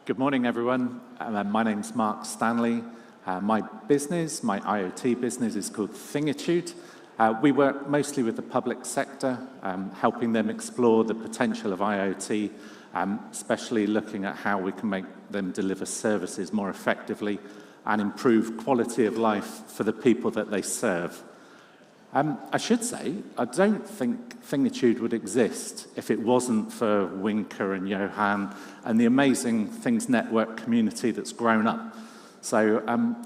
Good morning, everyone. My name's Mark Stanley. My IoT business is called Thingitude. We work mostly with the public sector, helping them explore the potential of IoT, especially looking at how we can make them deliver services more effectively and improve quality of life for the people that they serve. I should say, I don't think Thingitude would exist if it wasn't for Winker and Johan and the amazing Things Network community that's grown up. So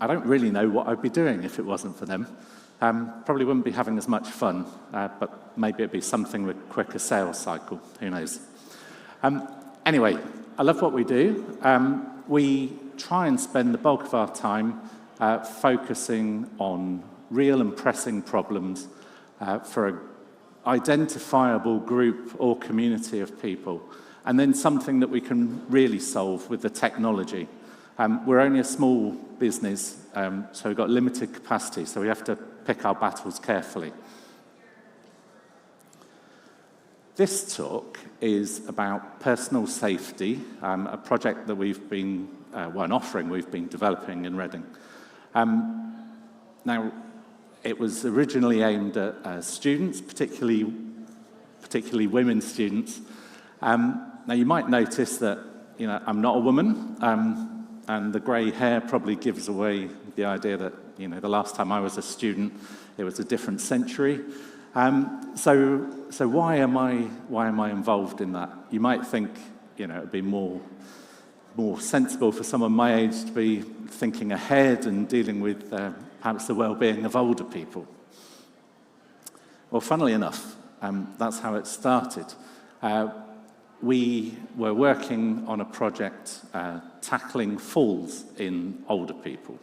I don't really know what I'd be doing if it wasn't for them. Probably wouldn't be having as much fun, but maybe it'd be something with a quicker sales cycle, who knows. Anyway, I love what we do. We try and spend the bulk of our time focusing on real and pressing problems for an identifiable group or community of people, and then something that we can really solve with the technology. We're only a small business, so we've got limited capacity, so we have to pick our battles carefully. This talk is about personal safety, a project that we've been, an offering we've been developing in Reading. Now, it was originally aimed at students, particularly women students. Now, you might notice that I'm not a woman, and the grey hair probably gives away the idea that the last time I was a student, it was a different century. So why am I involved in that? You might think it would be more sensible for someone my age to be thinking ahead and dealing with perhaps the well-being of older people. Well, funnily enough, that's how it started. We were working on a project tackling falls in older people.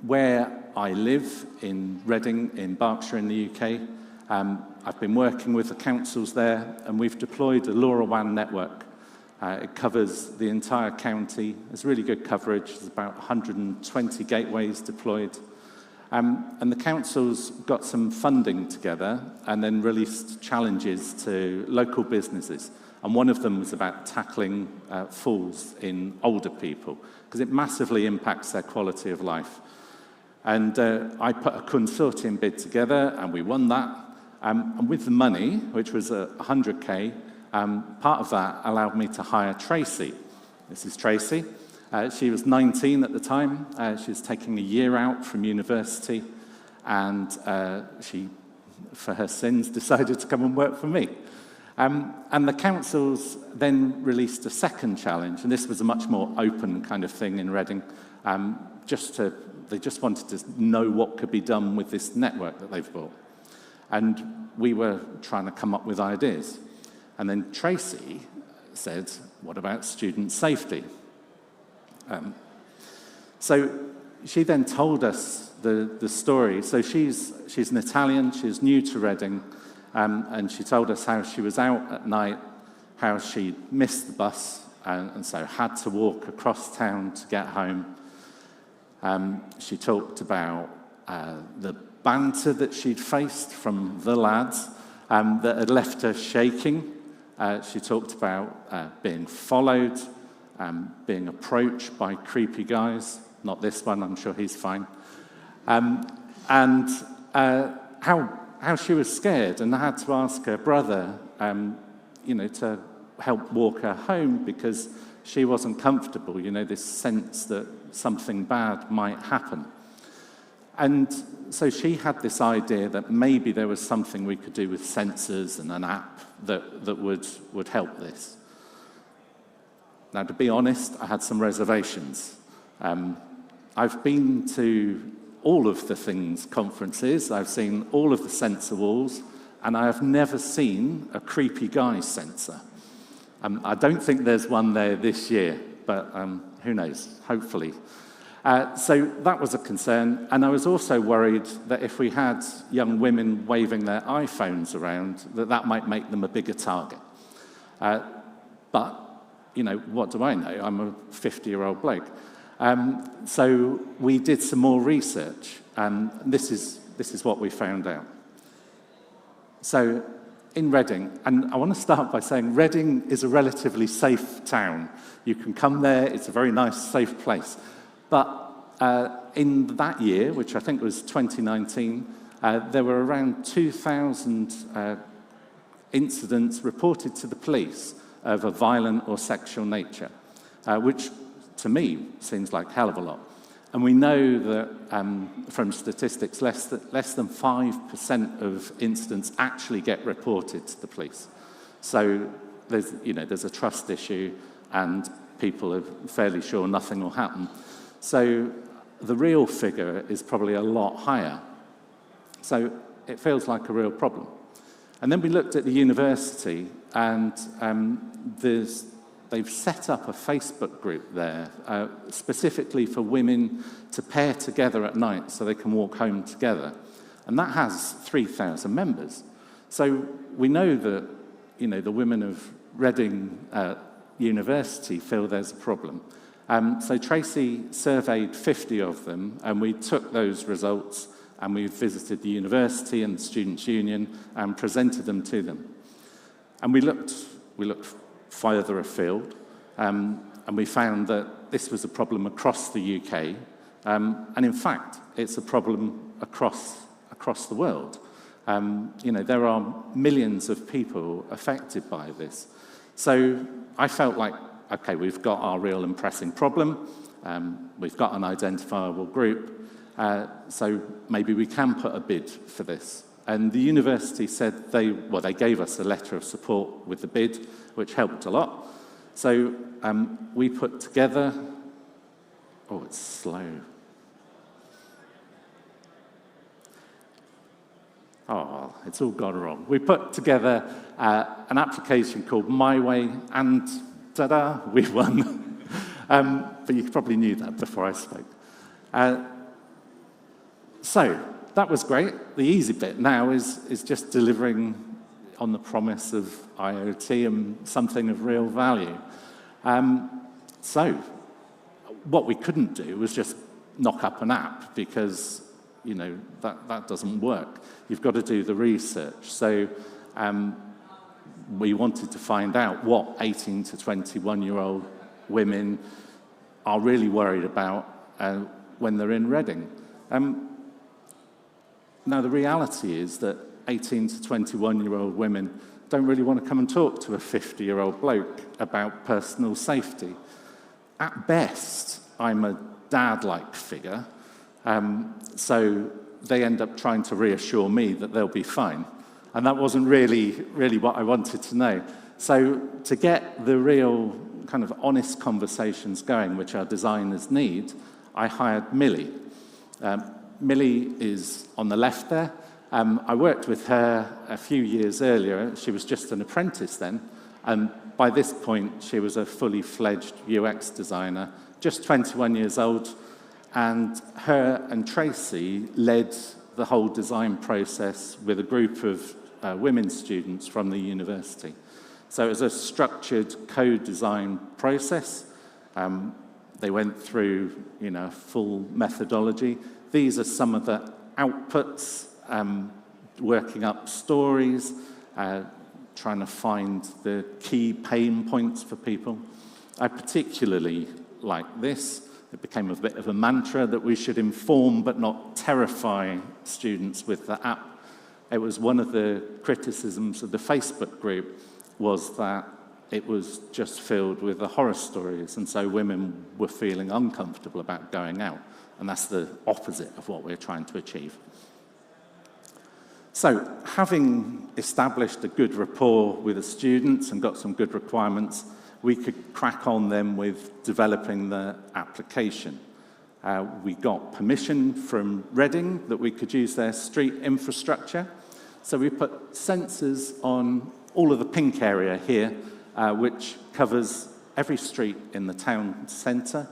Where I live in Reading, in Berkshire in the UK, I've been working with the councils there, and we've deployed a LoRaWAN network. It covers the entire county. There's really good coverage. There's about 120 gateways deployed. And the councils got some funding together and then released challenges to local businesses. And one of them was about tackling falls in older people, because it massively impacts their quality of life. And I put a consortium bid together, and we won that. And with the money, which was 100K, part of that allowed me to hire Tracy. This is Tracy. She was 19 at the time. She was taking a year out from university, and she, for her sins, decided to come and work for me. And the councils then released a second challenge, and this was a much more open kind of thing in Reading. They just wanted to know what could be done with this network that they've built. And we were trying to come up with ideas. And then Tracy said, what about student safety? So she then told us the story. So she's an Italian, she's new to Reading, and she told us how she was out at night, how she missed the bus, and so had to walk across town to get home. She talked about the banter that she'd faced from the lads that had left her shaking. She talked about being followed, being approached by creepy guys. Not this one, I'm sure he's fine. And how she was scared and had to ask her brother, to help walk her home because she wasn't comfortable, this sense that something bad might happen. And so she had this idea that maybe there was something we could do with sensors and an app that would help this. Now, to be honest, I had some reservations. I've been to all of the Things conferences, I've seen all of the sensor walls, and I have never seen a creepy guy sensor. I don't think there's one there this year, but who knows, hopefully. So that was a concern, and I was also worried that if we had young women waving their iPhones around, that might make them a bigger target. But, what do I know? I'm a 50-year-old bloke. So we did some more research, and this is what we found out. So in Reading, and I want to start by saying Reading is a relatively safe town. You can come there, it's a very nice, safe place. But in that year, which I think was 2019, there were around 2,000 incidents reported to the police of a violent or sexual nature, which to me seems like a hell of a lot. And we know that from statistics, less than 5% of incidents actually get reported to the police. So there's a trust issue, and people are fairly sure nothing will happen. So the real figure is probably a lot higher. So it feels like a real problem. And then we looked at the university, and they've set up a Facebook group there, specifically for women to pair together at night so they can walk home together. And that has 3,000 members. So we know that, the women of Reading University feel there's a problem. So Tracy surveyed 50 of them, and we took those results and we visited the university and the Students' Union and presented them to them. And we looked further afield, and we found that this was a problem across the UK, and in fact, it's a problem across the world. There are millions of people affected by this. So I felt like, okay, we've got our real and pressing problem, we've got an identifiable group, so maybe we can put a bid for this. And the university said they gave us a letter of support with the bid, which helped a lot. So we put together, it's slow. It's all gone wrong. We put together an application called My Way, and ta-da, we won. But you probably knew that before I spoke. So that was great. The easy bit now is just delivering on the promise of IoT and something of real value. So what we couldn't do was just knock up an app, because that doesn't work. You've got to do the research. So we wanted to find out what 18 to 21-year-old women are really worried about when they're in Reading. Now, the reality is that 18 to 21-year-old women don't really want to come and talk to a 50-year-old bloke about personal safety. At best, I'm a dad-like figure, so they end up trying to reassure me that they'll be fine. And that wasn't really what I wanted to know. So to get the real kind of honest conversations going, which our designers need, I hired Millie. Millie is on the left there. I worked with her a few years earlier. She was just an apprentice then. And by this point, she was a fully fledged UX designer, just 21 years old. And her and Tracy led the whole design process with a group of women students from the university. So it was a structured co-design process. They went through, full methodology. These are some of the outputs, working up stories, trying to find the key pain points for people. I particularly like this. It became a bit of a mantra that we should inform but not terrify students with the app. It was one of the criticisms of the Facebook group, was that it was just filled with the horror stories, and so women were feeling uncomfortable about going out. And that's the opposite of what we're trying to achieve. So, having established a good rapport with the students and got some good requirements, we could crack on then with developing the application. We got permission from Reading that we could use their street infrastructure. So we put sensors on all of the pink area here, which covers every street in the town centre,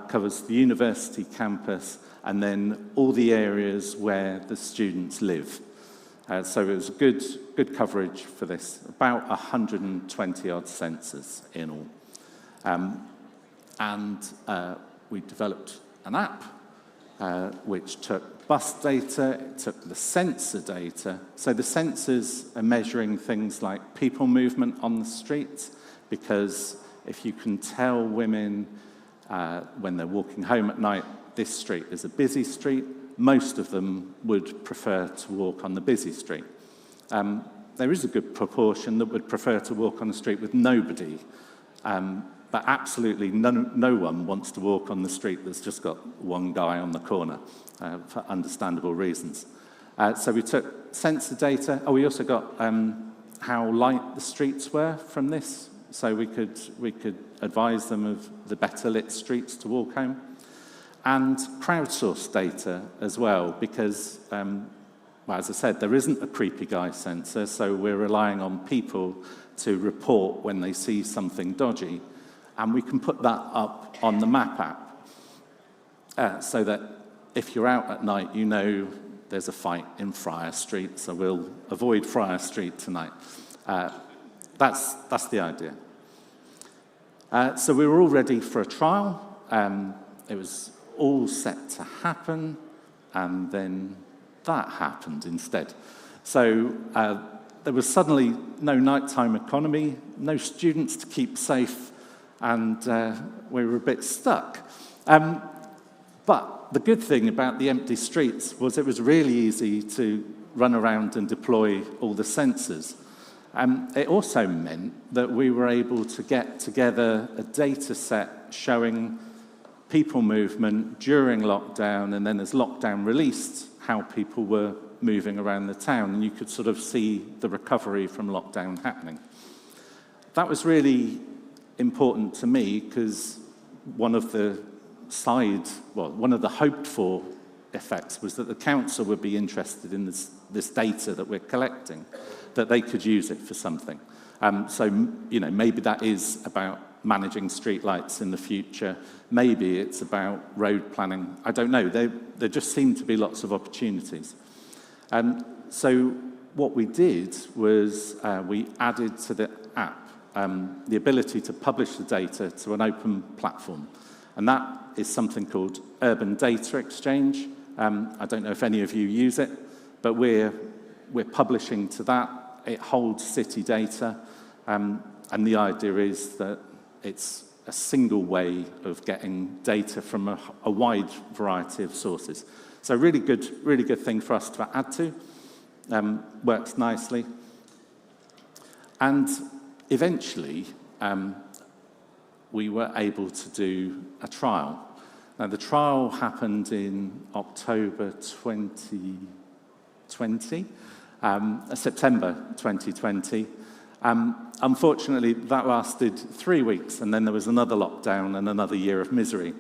covers the university campus, and then all the areas where the students live. So it was good coverage for this, about 120-odd sensors in all. And we developed an app which took bus data, it took the sensor data. So the sensors are measuring things like people movement on the streets, because if you can tell women when they're walking home at night, this street is a busy street, most of them would prefer to walk on the busy street. There is a good proportion that would prefer to walk on the street with nobody, but absolutely no one wants to walk on the street that's just got one guy on the corner, for understandable reasons. So we took sensor data. Oh, we also got how light the streets were from this, so we could advise them of the better lit streets to walk home. And crowdsourced data as well, because, well, as I said, there isn't a creepy guy sensor, so we're relying on people to report when they see something dodgy. And we can put that up on the map app, so that if you're out at night, you know there's a fight in Friar Street, so we'll avoid Friar Street tonight. That's the idea. So we were all ready for a trial. It was all set to happen, and then that happened instead. So there was suddenly no nighttime economy, no students to keep safe, and we were a bit stuck. But the good thing about the empty streets was it was really easy to run around and deploy all the sensors. It also meant that we were able to get together a data set showing people movement during lockdown, and then as lockdown released, how people were moving around the town, and you could sort of see the recovery from lockdown happening. That was really important to me, because one of the hoped for effects was that the council would be interested in this data that we're collecting, that they could use it for something. So, you know, maybe that is about managing streetlights in the future. Maybe it's about road planning. I don't know. There just seem to be lots of opportunities. So what we did was we added to the app the ability to publish the data to an open platform. And that is something called Urban Data Exchange. I don't know if any of you use it, but we're publishing to that. It holds city data, and the idea is that it's a single way of getting data from a wide variety of sources. So really good thing for us to add to. Works nicely. And eventually, we were able to do a trial. Now, the trial happened in October 2020, September 2020. Unfortunately, that lasted 3 weeks, and then there was another lockdown and another year of misery.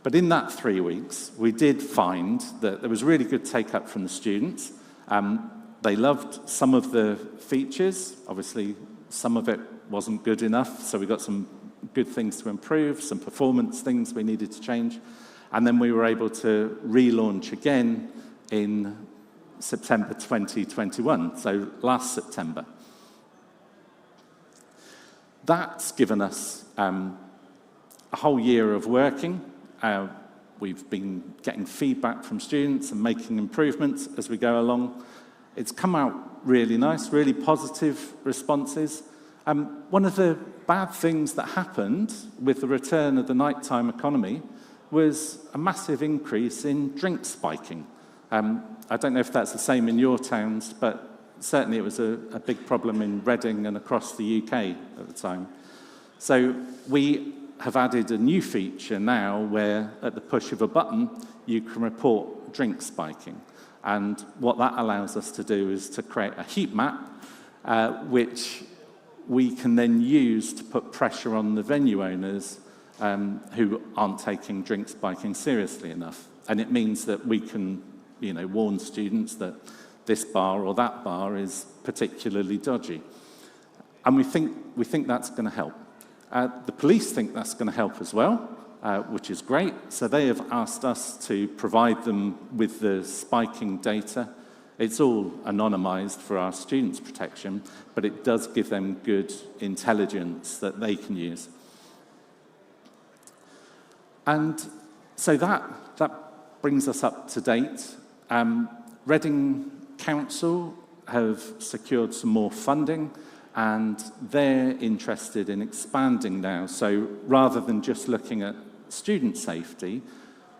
But in that 3 weeks, we did find that there was really good take-up from the students. They loved some of the features. Obviously, some of it wasn't good enough, so we got some good things to improve, some performance things we needed to change. And then we were able to relaunch again in September 2021, so last September. That's given us a whole year of working. We've been getting feedback from students and making improvements as we go along. It's come out really nice, really positive responses. One of the bad things that happened with the return of the nighttime economy was a massive increase in drink spiking. I don't know if that's the same in your towns, but certainly it was a big problem in Reading and across the UK at the time. So we have added a new feature now where at the push of a button you can report drink spiking. And what that allows us to do is to create a heat map which we can then use to put pressure on the venue owners who aren't taking drink spiking seriously enough. And it means that we can, you know, warn students that this bar or that bar is particularly dodgy. And we think that's going to help. The police think that's going to help as well, which is great. So they have asked us to provide them with the spiking data. It's all anonymized for our students' protection, but it does give them good intelligence that they can use. And so that brings us up to date. Reading Council have secured some more funding, and they're interested in expanding now. So rather than just looking at student safety,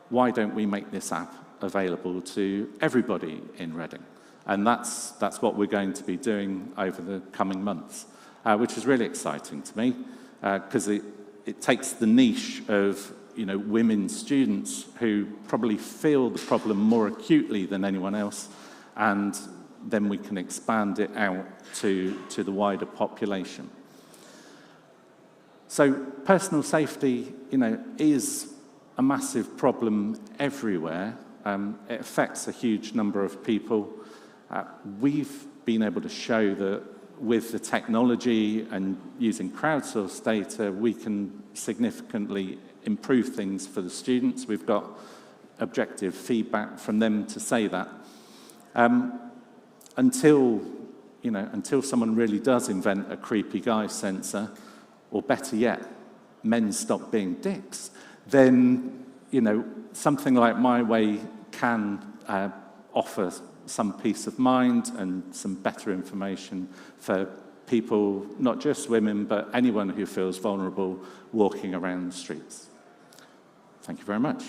why don't we make this app available to everybody in Reading? And that's what we're going to be doing over the coming months, which is really exciting to me, because it takes the niche of women students who probably feel the problem more acutely than anyone else, and then we can expand it out to the wider population. So personal safety, is a massive problem everywhere. It affects a huge number of people. We've been able to show that with the technology and using crowdsourced data, we can significantly improve things for the students. We've got objective feedback from them to say that. Until someone really does invent a creepy guy sensor, or better yet, men stop being dicks, then something like My Way can offer some peace of mind and some better information for people, not just women, but anyone who feels vulnerable walking around the streets. Thank you very much.